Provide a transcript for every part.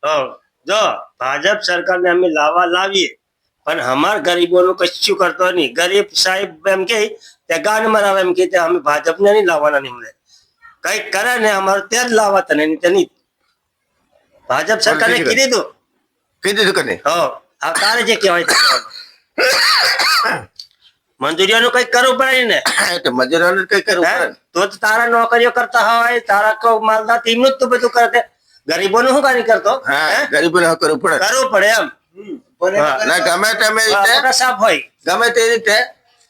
જો ભાજપ સરકારને અમે લાવીએ પણ અમારા ગરીબોનું કશું કરતો નહીં. ગરીબ સાહેબ એમ કે ગાન મરાવે એમ કે અમે ભાજપને નહીં લાવવાના નિમલે કઈક કરે ને અમારે ત્યાં જ લાવવા તને તેની ભાજપ સરકારે કીધું કે નહીં હા તારે જે કહેવાય મંજૂરીઓનું કઈક કરવું પડે ને. મજૂરોને કઈ કરવું પડે તો તારા નોકરીઓ કરતા હોય તારા માલદાર ટીમનું જ તો બધું કરે. ગરીબોનું શું કાર્ય કરતો ગરીબોને કરવું પડે એમ ગમે તેમ રીતે સાફ હોય ગમે તે રીતે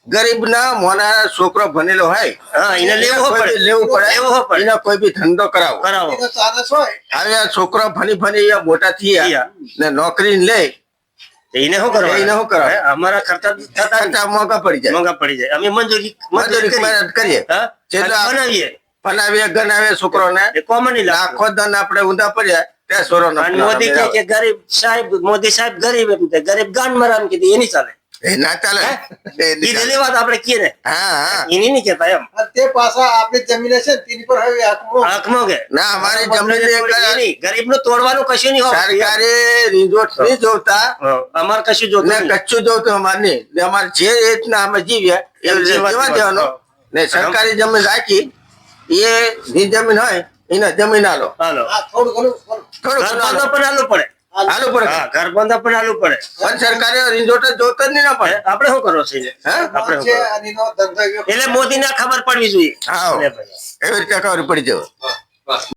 ગરીબ ના મોના છોકરો ભણેલો હોય એને લેવું પડે એનો કોઈ બી ધંધો કરાવો હવે છોકરો ભણી મોટા થયા ને નોકરી લે એને શું કરવા એને શું કરવા અમારા ખર્ચા મોંઘા પડી જાય અમે મંજૂરી કરીએ બનાવીએ ગણાવીએ છોકરો ને આખો દન આપડે ઊંધા પડ્યા ત્યાં છોરો મોદી કે ગરીબ સાહેબ મોદી સાહેબ ગરીબ એમ ગરીબ ગાન મરામ કીધી એની ચાલે એ ના ચાલે એ વાત આપણે કીએ ને એની નહીં કેતા એમ તે પાછા આપણી જમીન છે તેની પર હવે આંખમાં કે ના અમારી જમીન ગરીબ નું તોડવાનું કશું નહીં હોય. સરકારે રિઝોર્ટ નહીં જોતા અમારે કશું જોતું કચ્છું જોતું અમારે નહીં અમારે જે રીતના અમે જીવ્યા એ જીવવા દેવાનો ને સરકારી જમીન રાખી એ ની જમીન હોય એને જમીન આલો થોડું ઘણું પણ આલું પડે ઘર બંધા પણ આલું પડે પણ સરકારે રિઝોર્ટ જોતો જ નહીં ના પડે આપણે શું કરવો છે એટલે મોદી ને ખબર પડવી જોઈએ એવી રીતે ખબર પડી જવું